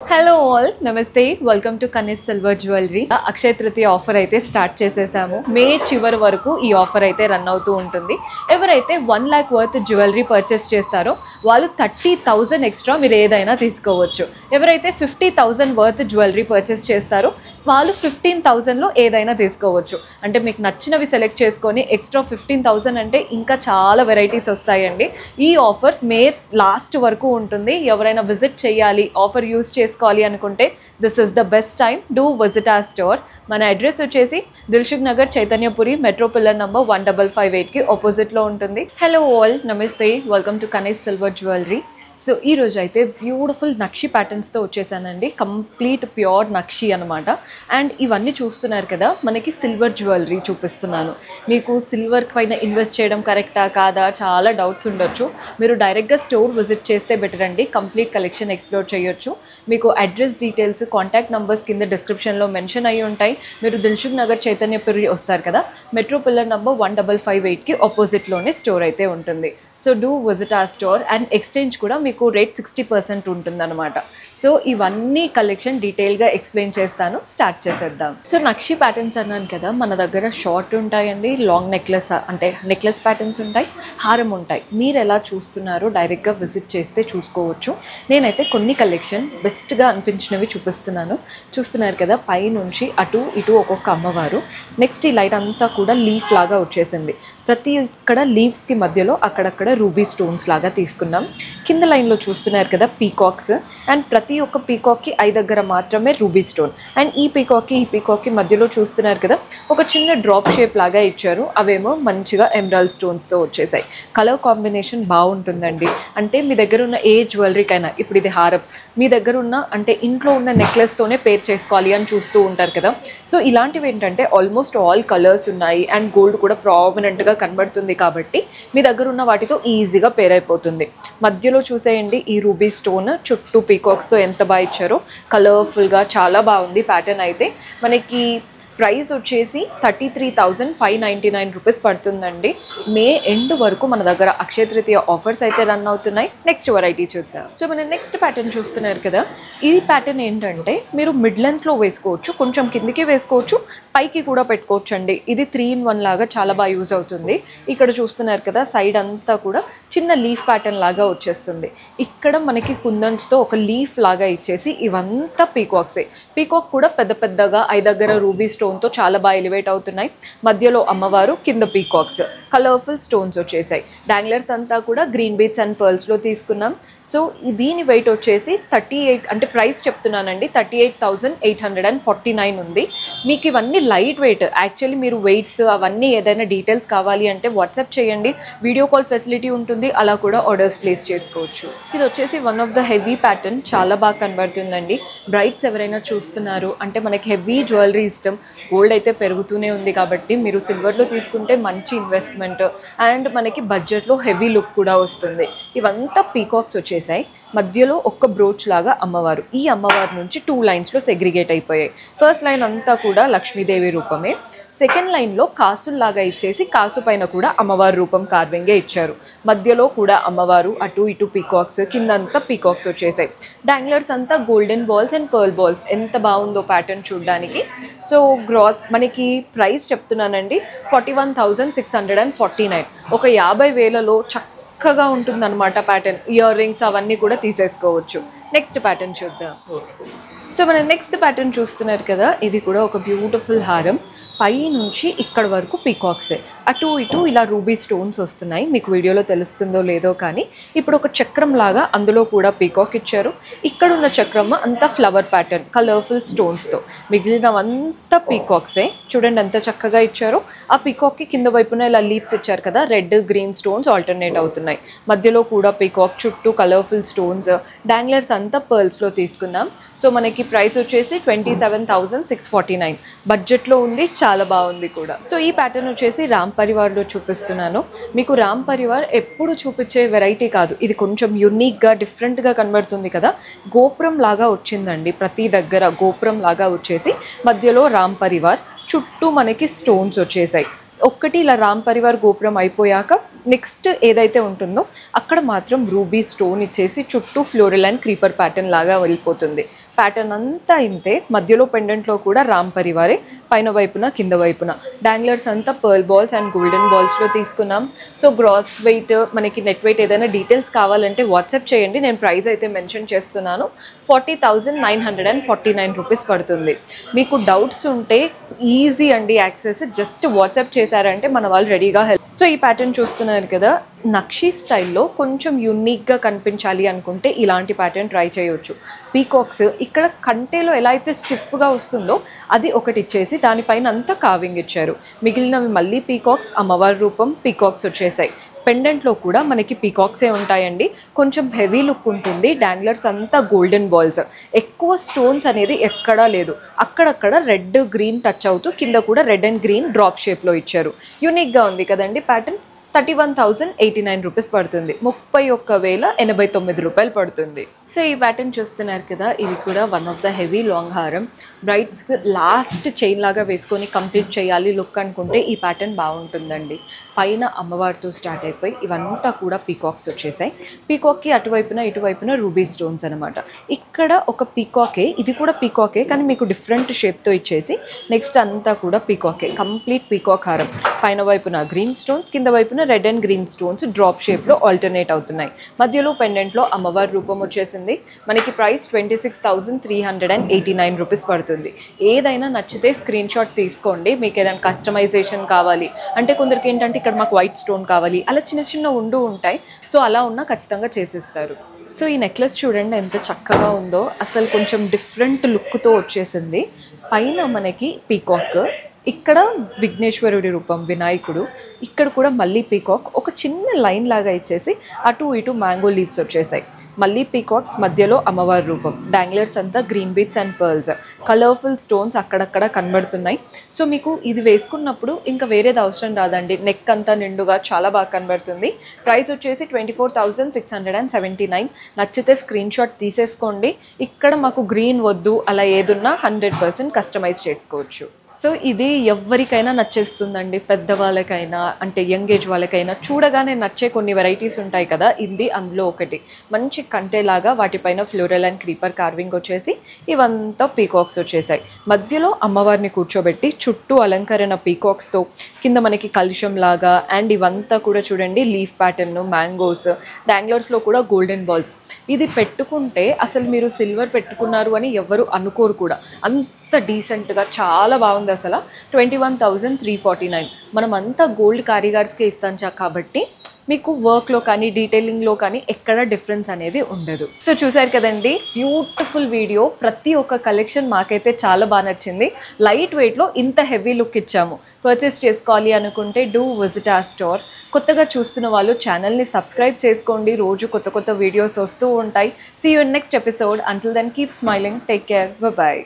Hello all నమస్తే welcome to Kanish silver jewellery. Akshaya Tritiya offer అయితే start చేసేసాము. మే చివరి వరకు ఈ ఆఫర్ అయితే రన్ అవుతూ ఉంటుంది. ఎవరైతే 1 lakh వర్త్ జ్యువెలరీ పర్చేస్ చేస్తారో వాళ్ళు 30,000 ఎక్స్ట్రా మీరు ఏదైనా తీసుకోవచ్చు. ఎవరైతే 50,000 వర్త్ జ్యువెలరీ పర్చేస్ చేస్తారో వాళ్ళు 15,000లో ఏదైనా తీసుకోవచ్చు. అంటే మీకు నచ్చినవి సెలెక్ట్ చేసుకొని ఎక్స్ట్రా 15,000 అంటే ఇంకా చాలా వెరైటీస్ వస్తాయండి. ఈ ఆఫర్ మే లాస్ట్ వరకు ఉంటుంది. ఎవరైనా విజిట్ చేయాలి, ఆఫర్ యూస్ చేసుకోవాలి అనుకుంటే this is the best time. Do visit our store. మన అడ్రస్ వచ్చేసి Dilsukhnagar Chaitanyapuri metro pillar number 1558కి ఆపోజిట్లో ఉంటుంది. హలో ఆల్ నమస్తే welcome to Kanish silver jewellery. So ఈరోజు అయితే బ్యూటిఫుల్ నక్షి ప్యాటర్న్స్తో వచ్చేసానండి. కంప్లీట్ ప్యూర్ నక్షి అనమాట. అండ్ ఇవన్నీ చూస్తున్నారు కదా, మనకి సిల్వర్ జ్యువెలరీ చూపిస్తున్నాను. మీకు సిల్వర్ పైన ఇన్వెస్ట్ చేయడం కరెక్టా కాదా చాలా డౌట్స్ ఉండొచ్చు. మీరు డైరెక్ట్గా స్టోర్ విజిట్ చేస్తే బెటర్ అండి. కంప్లీట్ కలెక్షన్ ఎక్స్ప్లోర్ చేయొచ్చు. మీకు అడ్రస్ డీటెయిల్స్, కాంటాక్ట్ నెంబర్స్ కింద డిస్క్రిప్షన్లో మెన్షన్ అయ్యి ఉంటాయి. మీరు దిల్సుఖ్ నగర్ చైతన్యపురి వస్తారు కదా, మెట్రో పిల్లర్ నంబర్ 1558కి ఆపోజిట్లోనే స్టోర్ అయితే ఉంటుంది. సో డూ విజిట్ ఆ స్టోర్. అండ్ ఎక్స్చేంజ్ కూడా మీకు రేట్ 60% ఉంటుందన్నమాట. సో ఇవన్నీ కలెక్షన్ డీటెయిల్గా ఎక్స్ప్లెయిన్ చేస్తాను. స్టార్ట్ చేసేద్దాం. సో నక్షి ప్యాటర్న్స్ అన్నాను కదా, మన దగ్గర షార్ట్ ఉంటాయండి, లాంగ్ నెక్లెస్ అంటే నెక్లెస్ ప్యాటర్న్స్ ఉంటాయి, హారం ఉంటాయి. మీరు ఎలా చూస్తున్నారో డైరెక్ట్గా విజిట్ చేస్తే చూసుకోవచ్చు. నేనైతే కొన్ని కలెక్షన్ బెస్ట్గా అనిపించినవి చూపిస్తున్నాను. చూస్తున్నారు కదా, పైనుంచి అటు ఇటు ఒక్కొక్క అమ్మవారు. నెక్స్ట్ ఈ లైట్ అంతా కూడా లీఫ్ లాగా వచ్చేసింది. ప్రతి ఇక్కడ లీవ్స్కి మధ్యలో అక్కడక్కడ రూబీ స్టోన్స్ లాగా తీసుకున్నాం. కింద లైన్లో చూస్తున్నారు కదా పీకాక్స్. అండ్ ప్రతి ఒక్క పీకాక్కి ఐ దగ్గర మాత్రమే రూబీ స్టోన్. అండ్ ఈ పీకాక్కి మధ్యలో చూస్తున్నారు కదా ఒక చిన్న డ్రాప్ షేప్ లాగా ఇచ్చారు. అవేమో మంచిగా ఎమరాల్డ్ స్టోన్స్తో వచ్చేసాయి. కలర్ కాంబినేషన్ బాగుంటుందండి. అంటే మీ దగ్గర ఉన్న ఏ జ్యువెలరీకైనా, ఇప్పుడు ఇది హారం, మీ దగ్గర ఉన్న అంటే ఇంట్లో ఉన్న నెక్లెస్తోనే పేర్ చేసుకోవాలి అని చూస్తూ ఉంటారు కదా. సో ఇలాంటివి ఏంటంటే ఆల్మోస్ట్ ఆల్ కలర్స్ ఉన్నాయి. అండ్ గోల్డ్ కూడా ప్రామినెంట్గా కనబడుతుంది కాబట్టి మీ దగ్గర ఉన్న వాటితో ఈజీగా పేర్ అయిపోతుంది. మధ్యలో చూసేయండి ఈ రూబీ స్టోన్, చుట్టూ పీకాక్స్తో ఎంత బాగా ఇచ్చారో. కలర్ఫుల్గా చాలా బాగుంది ప్యాటర్న్. అయితే మనకి ప్రైస్ వచ్చేసి 33,599 రూపీస్ పడుతుందండి. మే ఎండ్ వరకు మన దగ్గర అక్షయ తృతీయ ఆఫర్స్ అయితే రన్ అవుతున్నాయి. నెక్స్ట్ వెరైటీ చూద్దాం. సో మన నెక్స్ట్ ప్యాటర్న్ చూస్తున్నారు కదా, ఈ ప్యాటర్న్ ఏంటంటే మీరు మిడ్ లెంత్లో వేసుకోవచ్చు, కొంచెం కిందికి వేసుకోవచ్చు, పైకి కూడా పెట్టుకోవచ్చు అండి. ఇది 3-in-1 లాగా చాలా బాగా యూజ్ అవుతుంది. ఇక్కడ చూస్తున్నారు కదా, సైడ్ అంతా కూడా చిన్న లీఫ్ ప్యాటర్న్ లాగా వచ్చేస్తుంది. ఇక్కడ మనకి కుందన్స్తో ఒక లీఫ్ లాగా ఇచ్చేసి ఇవంతా పీకాక్సే. పీకాక్ కూడా పెద్ద పెద్దగా ఐ దగ్గర రూబీ స్టోన్తో చాలా బాగా ఎలివేట్ అవుతున్నాయి. మధ్యలో అమ్మవారు, కింద పీకాక్స్, కలర్ఫుల్ స్టోన్స్ వచ్చేసాయి. డాంగ్లర్స్ అంతా కూడా గ్రీన్ బీట్స్ అండ్ పర్ల్స్లో తీసుకున్నాం. సో దీని వెయిట్ వచ్చేసి 38, అంటే ప్రైస్ చెప్తున్నానండి, 38,849 ఉంది. మీకు ఇవన్నీ లైట్ వెయిట్. యాక్చువల్లీ మీరు వెయిట్స్ అవన్నీ ఏదైనా డీటెయిల్స్ కావాలి అంటే వాట్సాప్ చేయండి, వీడియో కాల్ ఫెసిలిటీ ఉంటుంది, అలా కూడా ఆర్డర్స్ ప్లేస్ చేసుకోవచ్చు. ఇది వచ్చేసి one of the heavy pattern, చాలా బాగా కనబడుతుందండి. బ్రైట్స్ ఎవరైనా చూస్తున్నారు అంటే మనకి హెవీ జ్యువెలరీ ఇష్టం, గోల్డ్ అయితే పెరుగుతూనే ఉంది కాబట్టి మీరు సిల్వర్లో తీసుకుంటే మంచి ఇన్వెస్ట్మెంట్ అండ్ మనకి బడ్జెట్లో హెవీ లుక్ కూడా వస్తుంది. ఇవంతా పీకాక్స్ వచ్చేసాయి. మధ్యలో ఒక్క బ్రోచ్ లాగా అమ్మవారు. ఈ అమ్మవారి నుంచి 2 లైన్స్లో సెగ్రిగేట్ అయిపోయాయి. ఫస్ట్ లైన్ అంతా కూడా లక్ష్మీదేవి రూపమే. సెకండ్ లైన్లో కాసుల్లాగా ఇచ్చేసి కాసు పైన కూడా అమ్మవారి రూపం కార్వింగే ఇచ్చారు. మధ్యలో కూడా అమ్మవారు, అటు ఇటు పీకాక్స్, కిందంతా పీకాక్స్ వచ్చేసాయి. డాంగ్లర్స్ అంతా golden balls and pearl balls. ఎంత బాగుందో ప్యాటర్న్ చూడడానికి. సో గ్రాస్ మనకి ప్రైస్ చెప్తున్నానండి 41,649. ఒక 50,000లో చక్కగా ఉంటుందన్నమాట ప్యాటర్న్. ఇయర్ రింగ్స్ అవన్నీ కూడా తీసేసుకోవచ్చు. నెక్స్ట్ ప్యాటర్న్ చూద్దాం. సో మన నెక్స్ట్ ప్యాటర్న్ చూస్తున్నారు కదా, ఇది కూడా ఒక బ్యూటిఫుల్ హారం. పై నుంచి ఇక్కడ వరకు పీకాక్సే, అటు ఇటు ఇలా రూబీ స్టోన్స్ వస్తున్నాయి. మీకు వీడియోలో తెలుస్తుందో లేదో కానీ ఇప్పుడు ఒక చక్రం లాగా అందులో కూడా పీకాక్ ఇచ్చారు. ఇక్కడ ఉన్న చక్రం అంతా ఫ్లవర్ ప్యాటర్న్ కలర్ఫుల్ స్టోన్స్తో, మిగిలినవంతా పీకాక్సే. చూడండి ఎంత చక్కగా ఇచ్చారో. ఆ పీకాక్కి కింద వైపున ఇలా లీవ్స్ ఇచ్చారు కదా, రెడ్ గ్రీన్ స్టోన్స్ ఆల్టర్నేట్ అవుతున్నాయి. మధ్యలో కూడా పీకాక్, చుట్టూ కలర్ఫుల్ స్టోన్స్. డాంగ్లర్స్ అంతా పర్ల్స్లో తీసుకుందాం. సో మనకి ప్రైస్ వచ్చేసి 27,649. బడ్జెట్లో ఉంది, చాలా బాగుంది కూడా. సో ఈ ప్యాటర్న్ వచ్చేసి రామ్ పరివార్లో చూపిస్తున్నాను. మీకు రామ్ పరివార్ ఎప్పుడు చూపించే వెరైటీ కాదు, ఇది కొంచెం యూనిక్గా డిఫరెంట్గా కనబడుతుంది కదా. గోపురం లాగా వచ్చిందండి, ప్రతి దగ్గర గోపురం లాగా వచ్చేసి మధ్యలో రామ్ పరివార్, చుట్టూ మనకి స్టోన్స్ వచ్చేసాయి. ఒక్కటి ఇలా రామ్ పరివార్ గోపురం అయిపోయాక నెక్స్ట్ ఏదైతే ఉంటుందో అక్కడ మాత్రం రూబీ స్టోన్ ఇచ్చేసి చుట్టూ ఫ్లోరల్ అండ్ క్రీపర్ ప్యాటర్న్ లాగా వెళ్ళిపోతుంది. ప్యాటర్న్ అంతా ఇంతే, మధ్యలో పెండెంట్లో కూడా రామ్ పరివారే, పైన వైపున కింద వైపున డాంగ్లర్స్ అంతా పర్ల్ బాల్స్ అండ్ గోల్డెన్ బాల్స్లో తీసుకున్నాం. సో గ్రాస్ వెయిట్, మనకి నెట్ వెయిట్ ఏదైనా డీటెయిల్స్ కావాలంటే వాట్సాప్ చేయండి, నేను ప్రైస్ అయితే మెన్షన్ చేస్తున్నాను. 40,949 రూపీస్ పడుతుంది. మీకు డౌట్స్ ఉంటే ఈజీ అండి యాక్సెస్, జస్ట్ వాట్సాప్ చేశారంటే మన వాళ్ళు రెడీగా హెల్ప్. సో ఈ ప్యాటర్న్ చూస్తున్నారు కదా, నక్షీ స్టైల్లో కొంచెం యూనిక్గా కనిపించాలి అనుకుంటే ఇలాంటి ప్యాటర్న్ ట్రై చేయవచ్చు. పీకాక్స్ ఇక్కడ కంటేలో ఎలా అయితే స్టిఫ్గా వస్తుందో అది ఒకటి ఇచ్చేసి దానిపైన అంతా కావింగ్ ఇచ్చారు. మిగిలినవి మళ్ళీ పీకాక్స్, అమ్మవారి రూపం, పీకాక్స్ వచ్చేసాయి. పెండెంట్లో కూడా మనకి పీకాక్సే ఉంటాయండి, కొంచెం హెవీ లుక్ ఉంటుంది. డాంగ్లర్స్ అంతా గోల్డెన్ బాల్స్, ఎక్కువ స్టోన్స్ అనేది ఎక్కడా లేదు. అక్కడక్కడ రెడ్ గ్రీన్ టచ్ అవుతూ కింద కూడా రెడ్ అండ్ గ్రీన్ డ్రాప్ షేప్లో ఇచ్చారు. యూనిక్గా ఉంది కదండి ప్యాటర్న్. 31,089 రూపీస్ పడుతుంది. 31,089 రూపాయలు పడుతుంది. సో ఈ ప్యాటర్న్ చూస్తున్నారు కదా, ఇది కూడా one of the heavy long హారం. బ్రైడ్స్కి లాస్ట్ చైన్ లాగా వేసుకొని కంప్లీట్ చేయాలి లుక్ అనుకుంటే ఈ ప్యాటర్న్ బాగుంటుందండి. పైన అమ్మవారితో స్టార్ట్ అయిపోయి ఇవంతా కూడా పీకాక్స్ వచ్చేసాయి. పీకాక్కి అటువైపున ఇటువైపున రూబీ స్టోన్స్ అనమాట. ఇక్కడ ఒక పీకాకే, ఇది కూడా పీకాకే కానీ మీకు డిఫరెంట్ షేప్తో ఇచ్చేసి నెక్స్ట్ అంతా కూడా పీకాకే, కంప్లీట్ పీకాక్ హారం. పైన వైపున గ్రీన్ స్టోన్స్, కింద వైపున red and green stones drop షేప్లో ఆల్టర్నేట్ అవుతున్నాయి. మధ్యలో పెండెంట్లో అమ్మవారి రూపం వచ్చేసింది. మనకి ప్రైస్ 26,389 రూపీస్ పడుతుంది. ఏదైనా నచ్చితే స్క్రీన్ షాట్ తీసుకోండి. మీకు ఏదైనా కస్టమైజేషన్ కావాలి అంటే, కొందరికి ఏంటంటే ఇక్కడ మాకు వైట్ స్టోన్ కావాలి, అలా చిన్న చిన్న ఉంటాయి. సో అలా ఉన్నా ఖచ్చితంగా చేసిస్తారు. సో ఈ నెక్లెస్ చూడండి ఎంత చక్కగా ఉందో, అసలు కొంచెం డిఫరెంట్ లుక్తో వచ్చేసింది. పైన మనకి పీకాక్, ఇక్కడ విఘ్నేశ్వరుడి రూపం వినాయకుడు, ఇక్కడ కూడా మళ్ళీ పీకాక్, ఒక చిన్న లైన్ లాగా ఇచ్చేసి అటు ఇటు మ్యాంగో లీవ్స్ వచ్చేసాయి. మళ్ళీ పీకాక్స్, మధ్యలో అమ్మవారి రూపం, డాంగ్లర్స్ అంతా green beats and pearls, colourful stones అక్కడక్కడ కనబడుతున్నాయి. సో మీకు ఇది వేసుకున్నప్పుడు ఇంకా వేరేది అవసరం రాదండి, నెక్ అంతా నిండుగా చాలా బాగా కనబడుతుంది. ప్రైస్ వచ్చేసి 24,679. నచ్చితే స్క్రీన్ షాట్ తీసేసుకోండి. ఇక్కడ మాకు గ్రీన్ వద్దు అలా ఏదున్నా 100% కస్టమైజ్ చేసుకోవచ్చు. సో ఇది ఎవరికైనా నచ్చేస్తుందండి, పెద్దవాళ్ళకైనా అంటే యంగ్ ఏజ్ వాళ్ళకైనా చూడగానే నచ్చే కొన్ని వెరైటీస్ ఉంటాయి కదా, ఇది అందులో ఒకటి. మంచి కంటేలాగా వాటిపైన ఫ్లోరల్ అండ్ క్రీపర్ కార్వింగ్ వచ్చేసి ఇవంతా పీకాక్స్ వచ్చేసాయి. మధ్యలో అమ్మవారిని కూర్చోబెట్టి చుట్టూ అలంకరణ పీకాక్స్తో, కింద మనకి కలుషం లాగా, అండ్ ఇవంతా కూడా చూడండి లీఫ్ ప్యాటర్న్, మ్యాంగోస్, డాంగ్లర్స్లో కూడా గోల్డెన్ బాల్స్. ఇది పెట్టుకుంటే అసలు మీరు సిల్వర్ పెట్టుకున్నారు అని ఎవరు అనుకోరు కూడా, అంత డీసెంట్గా చాలా బాగుంది. అసలు 21,349. మనం అంతా గోల్డ్ కారీగర్స్కే ఇస్తాం కాబట్టి మీకు వర్క్లో కానీ డీటెయిలింగ్లో కానీ ఎక్కడ డిఫరెన్స్ అనేది ఉండదు. సో చూసారు కదండి, బ్యూటిఫుల్ వీడియో. ప్రతి ఒక్క కలెక్షన్ మాకైతే చాలా బాగా నచ్చింది. లైట్ వెయిట్లో ఇంత హెవీ లుక్ ఇచ్చాము. పర్చేస్ చేసుకోవాలి అనుకుంటే డూ విజిట్ అవర్ స్టోర్. కొత్తగా చూస్తున్న వాళ్ళు ఛానల్ని సబ్స్క్రైబ్ చేసుకోండి, రోజు కొత్త కొత్త వీడియోస్ వస్తూ ఉంటాయి. See you in next episode. Until then keep smiling, take care, by.